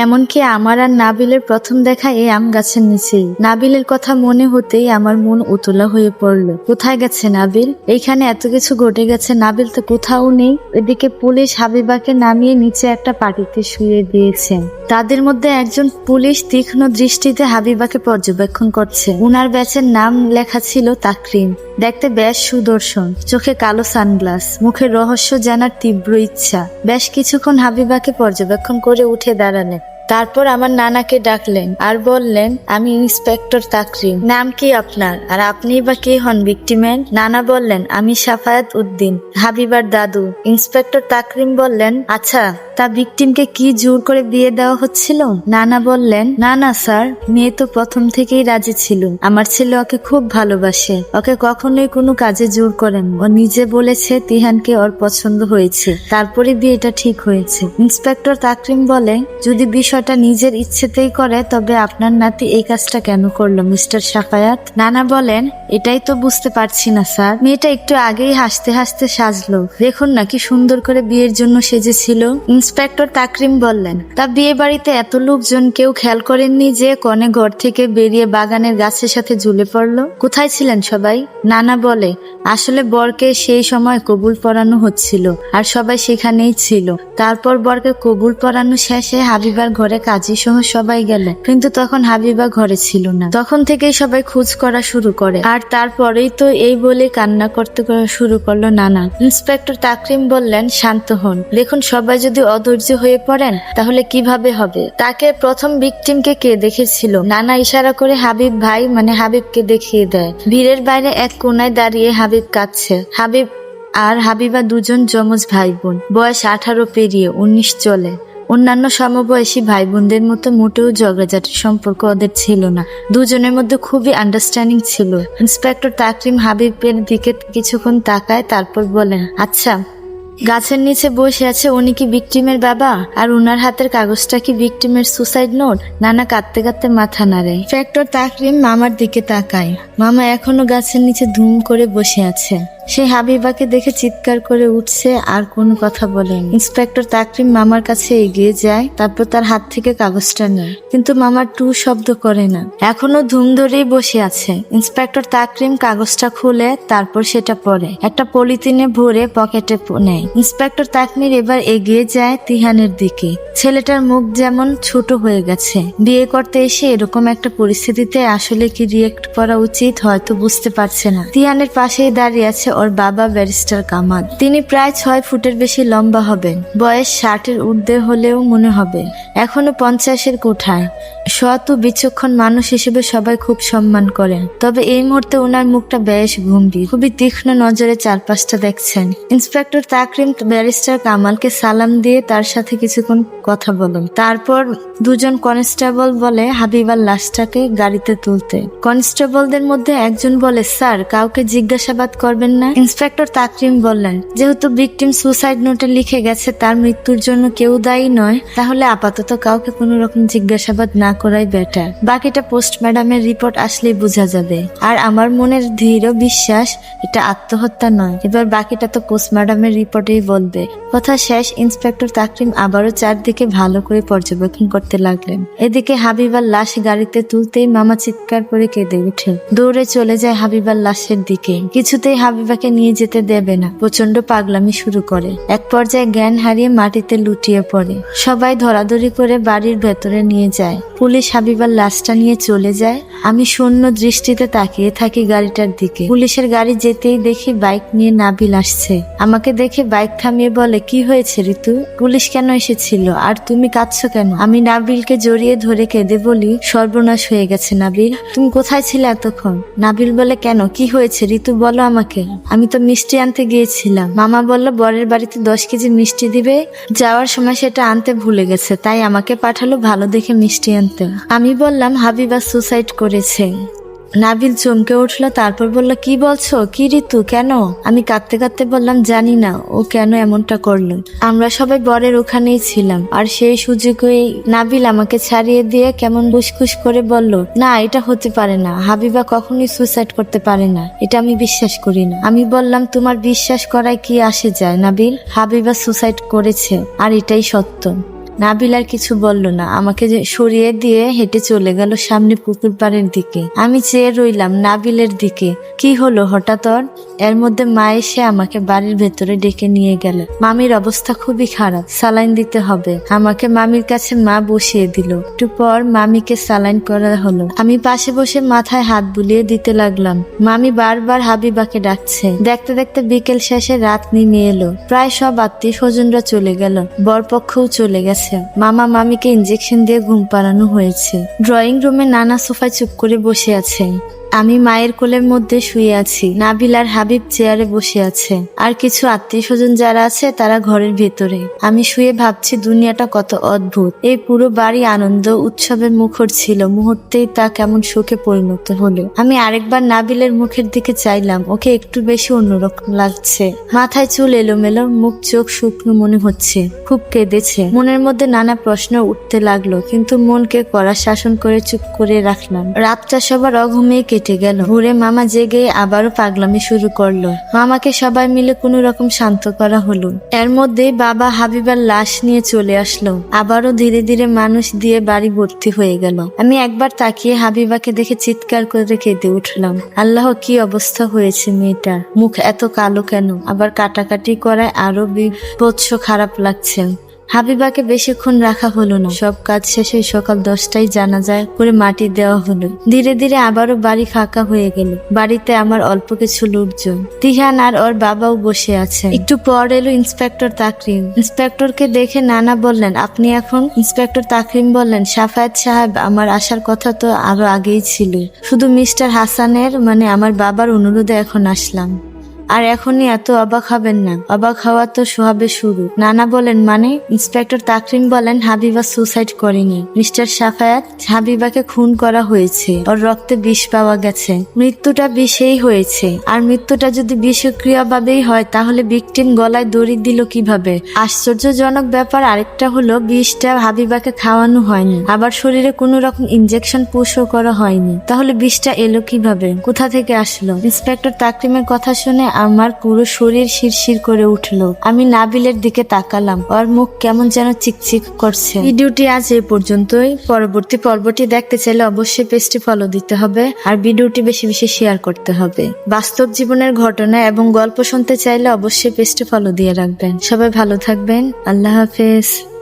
এমনকি আমার আর নাবিলের প্রথম দেখা এই আম গাছের নিচেই। নাবিলের কথা মনে হতেই আমার মন উতলা হয়ে পড়ল। কোথায় গেছে নাবিল? এইখানে এত কিছু ঘটে গেছে, নাবিল তো কোথাও নেই। এদিকে পুলিশ হাবিবাকে নামিয়ে নিচে একটা পাটিতে শুয়ে দিয়েছে। তাদের মধ্যে একজন পুলিশ তীক্ষ্ণ দৃষ্টিতে হাবিবাকে পর্যবেক্ষণ করছে। উনার ব্যাচের নাম লেখা ছিল তাকরিম। দেখতে বেশ সুদর্শন, চোখে কালো সানগ্লাস, মুখে রহস্য জানার তীব্র ইচ্ছা। বেশ কিছুক্ষণ হাবিবাকে পর্যবেক্ষণ করে উঠে দাঁড়ালেন। তারপর আমার নানাকে ডাকলেন আর বললেন, আমি ইন্সপেক্টর তাকরিম। নাম কি আপনার? আর আপনি বা কে হন ভিকটিমের? নানা বললেন, আমি সাফায়াত উদ্দিন, হাবিবার দাদু। ইন্সপেক্টর তাকরিম বললেন, আচ্ছা, তা ভিকটিমকে কি জোর করে বিয়ে দেওয়া হচ্ছিল? নানা বললেন, না না স্যার, মেয়ে তো প্রথম থেকেই রাজি ছিল। আমার ছেলে ওকে খুব ভালোবাসে, ওকে কখনোই কোনো কাজে জোর করেন। ও নিজে বলেছে তিহানকে ওর পছন্দ হয়েছে, তারপরে বিয়েটা ঠিক হয়েছে। ইন্সপেক্টর তাকরিম বলে, যদি বিষয়টা নিজের ইচ্ছেতেই করে তবে আপনার নাতি এই কাজটা কেন করলো মিস্টার সাফায়াত? নানা বলেন, এটাই তো বুঝতে পারছি না স্যার। মেয়েটা একটু আগেই হাসতে হাসতে সাজলো, দেখুন না কি সুন্দর করে বিয়ের জন্য সেজেছিল। ইন্সপেক্টর তাকরিম বললেন, তা বিয়ে বাড়িতে এত লোকজন, কেউ খেয়াল করেননি যে কনে ঘর থেকে বেরিয়ে বাগানের গাছের সাথে ঝুলে পড়লো? কোথায় ছিলেন সবাই? নানা বলে, আসলে বরকে সেই সময় কবুল পড়ানো হচ্ছিল আর সবাই সেখানেই ছিল। তারপর বরকে কবুল পড়ানো শেষে হাবিবার ঘরে কাজী সহ সবাই গেল, কিন্তু তখন হাবিবা ঘরে ছিল না। তখন থেকেই সবাই খোঁজ করা শুরু করে, আর তারপরেই তো এই বলে কান্না করতে শুরু করলো নানা। ইন্সপেক্টর তাকরিম বললেন, শান্ত হন। দেখুন, সবাই যদি অধৈর্য হয়ে পড়েন তাহলে কিভাবে হবে? তাকে প্রথম ভিকটিমকে কে দেখেছিল? নানা ইশারা করে হাবিব ভাই মানে হাবিবকে দেখিয়ে দেয়। ভিড়ের বাইরে এক কোনায় দাঁড়িয়ে হাবিব কাঁদছে। হাবিব আর হাবিবা দুজন যমজ ভাই বোন, বয়স 18 পেরিয়ে 19 চলে। অন্যান্য সমবয়সী ভাই বোনদের মতো মোটেও ঝগড়াঝাটির সম্পর্ক ওদের ছিল না। দুজনের মধ্যে খুবই আন্ডারস্ট্যান্ডিং ছিল। ইন্সপেক্টর তাকরিম হাবিবের দিকে কিছুক্ষণ তাকায়, তারপর বলেন, আচ্ছা, গাছের নিচে বসে আছে উনি কি ভিকটিমের বাবা? আর উনার হাতের কাগজটা কি ভিকটিমের সুসাইড নোট? নানা কাঁদতে কাঁদতে মাথা নাড়ে। ইন্সপেক্টর তাকরিম মামার দিকে তাকায়। মামা এখনো গাছের নিচে ধুম করে বসে আছে। সে হাবিবাকে দেখে চিৎকার করে উঠছে, আর কোনো কথা বলেনি। ইন্সপেক্টর তাকরিম মামার কাছে এগিয়ে যায়, তারপর তার হাত থেকে কাগজটা নেয়, কিন্তু মামা টু শব্দ করে না, এখনো ধুম ধরেই বসে আছে। ইন্সপেক্টর তাকরিম কাগজটা খুলে তারপর সেটা পড়ে, একটা পলিথিনে ভরে পকেটে নেয়। ইন্সপেক্টর তাকমির এবার এগিয়ে যায় তিহানের দিকে। ছেলেটার মুখ যেমন ছোট হয়ে গেছে। বিয়ে করতে এসে এরকম একটা পরিস্থিতিতে আসলে কি রিয়েক্ট করা উচিত হয়তো বুঝতে পারছে না। তিহানের পাশেই দাঁড়িয়ে আছে ওর বাবা ব্যারিস্টার কামাল। তিনি প্রায় 6 ফুটের বেশি লম্বা হবেন, বয়স 60-এর ঊর্ধ্বে হলেও মনে হবে এখনো 50-এর কোঠায়। সৎ ও বিচক্ষণ মানুষ হিসেবে সবাই খুব সম্মান করেন, তবে এই মুহূর্তে ওনার মুখটা বেশ গম্ভীর, খুবই তীক্ষ্ণ নজরে চারপাশটা দেখছেন। ইন্সপেক্টর তাকরিম ব্যারিস্টার কামালকে সালাম দিয়ে তার সাথে কিছুক্ষণ কথা বলেন। তারপর দুজন কনস্টেবল বলে হাবিবার লাশটাকে গাড়িতে তুলতে। কনস্টেবলদের মধ্যে একজন বলে, স্যার, কাউকে জিজ্ঞাসাবাদ করবেন না? ইন্সপেক্টর তাকরিম বললেন, যেহেতু ভিকটিম সুসাইড নোটে লিখে গেছে তার মৃত্যুর জন্য কেউ দায়ী নয়, তাহলে আপাতত কাউকে কোনো রকম জিজ্ঞাসাবাদ না করাই বেটার। বাকিটা পোস্ট ম্যাডামের রিপোর্ট আসলেই বোঝা যাবে। আর আমার মনের দৃঢ় বিশ্বাস এটা আত্মহত্যা নয়। এবার বাকিটা তো পোস্ট ম্যাডামের রিপোর্টেই বলবে। কথা শেষ। ইন্সপেক্টর তাকরিম আবারও চারদিকে ভালো করে পর্যবেক্ষণ করতে লাগলেন। এদিকে হাবিবার লাশ গাড়িতে তুলতেই মামা চিৎকার করে কেঁদে উঠে দৌড়ে চলে যায় হাবিবার লাশের দিকে। কিছুতেই হাবিবাকে নিয়ে যেতে দেবে না, প্রচন্ড পাগলামি শুরু করে। এক পর্যায়ে জ্ঞান হারিয়ে মাটিতে লুটিয়ে পড়ে। সবাই ধরাধরি করে বাড়ির ভেতরে নিয়ে যায়। পুলিশ হাবিবার লাশটা নিয়ে চলে যায়। আমি শূন্য দৃষ্টিতে তাকিয়ে থাকি গাড়িটার দিকে। পুলিশের গাড়ি যেতেই দেখি বাইক নিয়ে নাবিল আসছে। আমাকে দেখে বাইক থামিয়ে বলে, কি হয়েছে ঋতু? পুলিশ কেন এসেছিল? আর তুমি কাঁদছো কেন? আমি নাবিলকে জড়িয়ে ধরে কেঁদে বলি, সর্বনাশ হয়ে গেছে নাবিল, তুমি কোথায় ছিলে এতক্ষণ? নাবিল বলে, কেন, কি হয়েছে ঋতু, বলো আমাকে। আমি তো মিষ্টি আনতে গিয়েছিলাম। মামা বলল বরের বাড়িতে 10 কেজি মিষ্টি দিবে, যাওয়ার সময় সেটা আনতে ভুলে গেছে, তাই আমাকে পাঠালো ভালো দেখে মিষ্টি আনতে। আমি বললাম হাবিবা সুসাইড করেছে। নাবিল চমকে উঠলো, তারপর বলল, কি বলছো? কি ঋতু, কেন? আমি কাঁদতে কাঁদতে বললাম, জানি না ও কেন এমনটা করলো। আমরা সবাই বরের ওখানেই ছিলাম, আর সেই সুযোগেই নাবিল আমাকে ছাড়িয়ে দিয়ে কেমন বুসকুস করে বলল, না, এটা হতে পারে না, হাবিবা কখনোই সুসাইড করতে পারে না, এটা আমি বিশ্বাস করি না। আমি বললাম, তোমার বিশ্বাস করায় কি আসে যায় নাবিল? হাবিবা সুসাইড করেছে, আর এটাই সত্য। নাবিল আর কিছু বলল না, আমাকে সরিয়ে দিয়ে হেঁটে চলে গেল সামনে পুকুর পাড়ের দিকে। আমি চেয়ে রইলাম নাবিলের দিকে। কি হলো হঠাৎ ওর? এর মধ্যে মা এসে আমাকে বাড়ির ভেতরে ডেকে নিয়ে গেল। মামির অবস্থা খুবই খারাপ, সালাইন দিতে হবে। আমাকে মামির কাছে মা বসিয়ে দিল। একটু পর মামিকে সালাইন করা হলো। আমি পাশে বসে মাথায় হাত বুলিয়ে দিতে লাগলাম। মামি বারবার হাবিবাকে ডাকছে। দেখতে দেখতে বিকেল শেষে রাত নেমে এলো। প্রায় সব আত্মীয় স্বজনরা চলে গেল, বরপক্ষও চলে গেছে। মামা মামিকে ইঞ্জেকশন দিয়ে ঘুম পাড়ানো হয়েছে। ড্রয়িং রুমে নানা সোফায় চুপ করে বসে আছে। আমি মায়ের কোলের মধ্যে শুয়ে আছি। নাবিল আর হাবিব চেয়ারে বসে আছে। আর কিছু আত্মীয় স্বজন যারা আছে তারা ঘরের ভেতরে। আমি শুয়ে ভাবছি দুনিয়াটা কত অদ্ভুত। এই পুরো বাড়ি আনন্দ উৎসবের মুখর ছিল, মুহূর্তেই তা কেমন শোকে পরিণত হলো। আমি আরেকবার নাবিলের মুখের দিকে চাইলাম। ওকে একটু বেশি অন্যরকম লাগছে। মাথায় চুল এলোমেলো, মুখ চোখ শুকনো মনে হচ্ছে। খুব কেঁদেছে। মনের মধ্যে নানা প্রশ্ন উঠতে লাগলো, কিন্তু মনকে কড়া শাসন করে চুপ করে রাখলাম। রাতটা সবার অঘুমেই কেটে গেল। ভোরে মামা জেগে আবারও পাগলামি শুরু করলো। মামাকে সবাই মিলে কোনো রকম শান্ত করা হলো। এর মধ্যেই বাবা হাবিবার লাশ নিয়ে চলে আসলো। আবারও ধীরে ধীরে মানুষ দিয়ে বাড়ি ভর্তি হয়ে গেল। আমি একবার তাকিয়ে হাবিবাকে দেখে চিৎকার করে কেঁদে উঠলাম। আল্লাহ, কি অবস্থা হয়েছে মেয়েটার! মুখ এত কালো কেন? আবার কাটাকাটি করায় আরো বিভৎস খারাপ লাগছে। হাবিবাকে বেশিক্ষণ রাখা হলো না। সব কাজ শেষে সকাল 10টায় জানাজায় করে মাটি দেওয়া হলো। ধীরে ধীরে আবারও বাড়ি ফাঁকা হয়ে গেল। বাড়িতে আমার অল্প কিছু লোকজন। তিহান আর ওর বাবাও বসে আছে। একটু পর এলো ইন্সপেক্টর তাকরিম। ইন্সপেক্টরকে দেখে নানা বললেন, আপনি এখন? ইন্সপেক্টর তাকরিম বললেন, সাফায়েত সাহেব, আমার আসার কথা তো আরো আগেই ছিল। শুধু মিস্টার হাসানের মানে আমার বাবার অনুরোধে এখন আসলাম। আর এখনই এত অবাক হবেন না। অবাক হওয়া তো সবে শুরু। নানা বলেন, মানে? ইন্সপেক্টর তাকরিম বলেন, হাবিবা সুসাইড করেনি মিস্টার সাফায়াত। হাবিবাকে খুন করা হয়েছে। ওর রক্তে বিষ পাওয়া গেছে। মৃত্যুটা বিষেই হয়েছে। আর মৃত্যুটা যদি বিষক্রিয়াভাবেই হয় তাহলে ভিকটিম গলায় দড়ি দিল কিভাবে? আশ্চর্যজনক ব্যাপার আরেকটা হলো, বিষটা হাবিবাকে খাওয়ানো হয়নি। আবার শরীরে কোনো রকম ইনজেকশন পুশও করা হয়নি। তাহলে বিষটা এলো কিভাবে? কোথা থেকে আসলো? ইন্সপেক্টর তাকরিমের কথা শুনে আমার পুরো শরীর শিরশির করে উঠলো। আমি নাবিলের দিকে তাকালাম। ওর মুখ কেমন যেন চিকচিক করছে। ভিডিওটি আজ এই পর্যন্তই। পরবর্তী পর্বটি দেখতে চাইলে অবশ্যই পেজটি ফলো দিতে হবে আর ভিডিওটি বেশি বেশি শেয়ার করতে হবে। বাস্তব জীবনের ঘটনা এবং গল্প শুনতে চাইলে অবশ্যই পেজটি ফলো দিয়ে রাখবেন। সবাই ভালো থাকবেন। আল্লাহ হাফেজ।